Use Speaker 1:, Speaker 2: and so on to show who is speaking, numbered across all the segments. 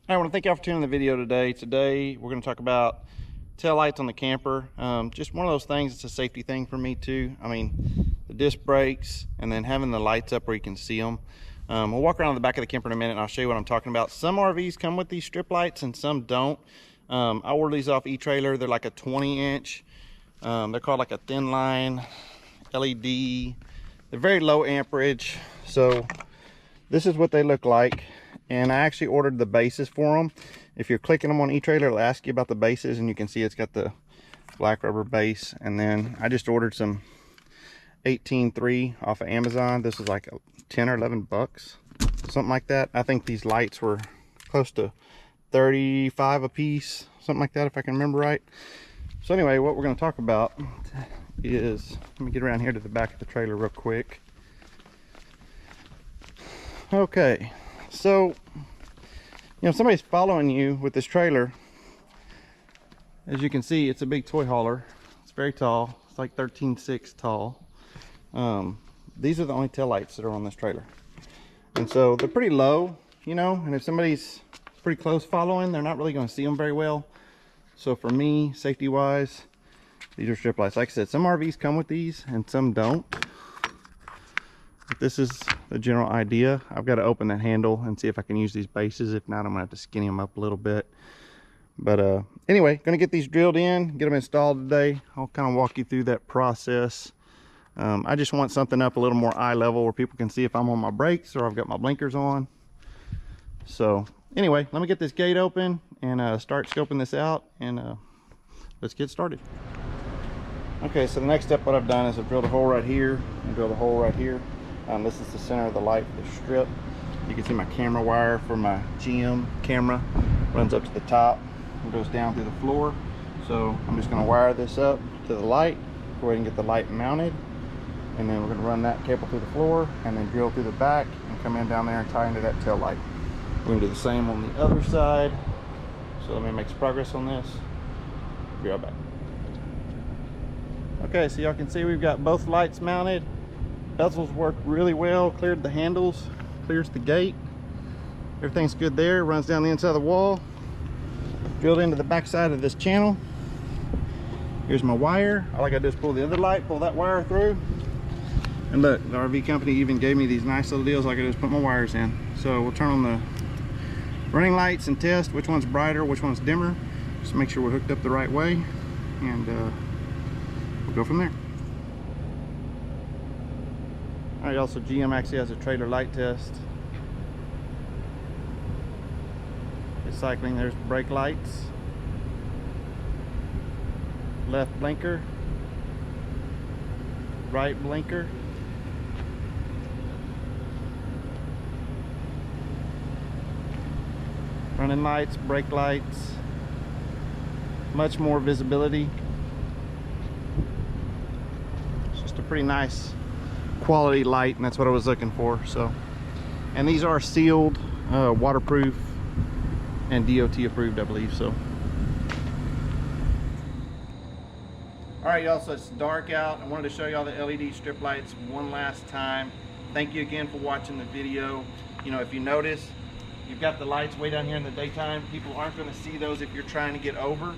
Speaker 1: I want to thank y'all for tuning in the video today. Today we're going to talk about tail lights on the camper. Just one of those things. It's a safety thing for me too. I mean, the disc brakes and then having the lights up where you can see them. We'll walk around the back of the camper in a minute and I'll show you what I'm talking about. Some RVs come with these strip lights and some don't. I ordered these off etrailer. They're like a 20-inch. They're called like a thin line LED. They're very low amperage. So this is what they look like. And I actually ordered the bases for them. If you're clicking them on etrailer, it'll ask you about the bases, and you can see it's got the black rubber base. And then I just ordered some 18.3 off of Amazon. This is like 10 or 11 bucks, something like that. I think these lights were close to 35 a piece, something like that, if I can remember right. So anyway, what we're going to talk about is, let me get around here to the back of the trailer real quick. Okay, so somebody's following you with this trailer. As you can see, it's a big toy hauler. It's very tall. It's like 13.6 tall. These are the only tail lights that are on this trailer, and so they're pretty low, and if somebody's pretty close following, they're not really going to see them very well. So for me, safety wise, these are strip lights. Like I said, some RVs come with these and some don't. But this is the general idea. I've got to open that handle and see if I can use these bases. If not, I'm gonna have to skinny them up a little bit. But anyway, gonna get these drilled in, get them installed today. I'll kind of walk you through that process. I just want something up a little more eye level where people can see if I'm on my brakes or I've got my blinkers on. So anyway, let me get this gate open and start scoping this out, and let's get started. Okay, so the next step, what I've done is I've drilled a hole right here and drilled a hole right here. This is the center of the light for the strip. You can see my camera wire for my GM camera runs up to the top and goes down through the floor. So I'm just going to wire this up to the light, go ahead and get the light mounted, and then we're going to run that cable through the floor and then drill through the back and come in down there and tie into that tail light. We're going to do the same on the other side. So let me make some progress on this. Be right back. Okay, so y'all can see we've got both lights mounted. Bezels work really well, cleared the handles, clears the gate. Everything's good there, runs down the inside of the wall. Drilled into the back side of this channel. Here's my wire. All I gotta do is pull the other light, pull that wire through. And look, the RV company even gave me these nice little deals. All I gotta do is put my wires in. So we'll turn on the running lights and test which one's brighter, which one's dimmer. Just make sure we're hooked up the right way, and we'll go from there. Alright, also GM actually has a trailer light test. Recycling, there's brake lights. Left blinker. Right blinker. Running lights, brake lights. Much more visibility. It's just a pretty nice quality light, and that's what I was looking for. So, and these are sealed, waterproof, and DOT approved, I believe. So all right, y'all, so it's dark out. I wanted to show y'all the LED strip lights one last time. Thank you again for watching the video. If you notice, you've got the lights way down here in the daytime. People aren't going to see those if you're trying to get over.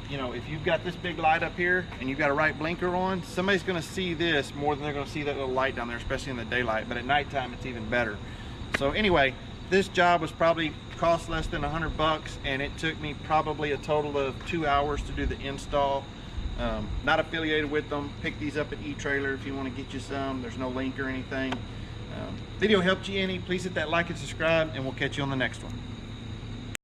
Speaker 1: If you've got this big light up here and you've got a right blinker on, somebody's going to see this more than they're going to see that little light down there, especially in the daylight. But at nighttime, it's even better. So anyway, this job was probably cost less than 100 bucks, and it took me probably a total of 2 hours to do the install. Not affiliated with them. Pick these up at etrailer if you want to get you some. There's no link or anything. Video helped you any, please hit that like and subscribe, and we'll catch you on the next one.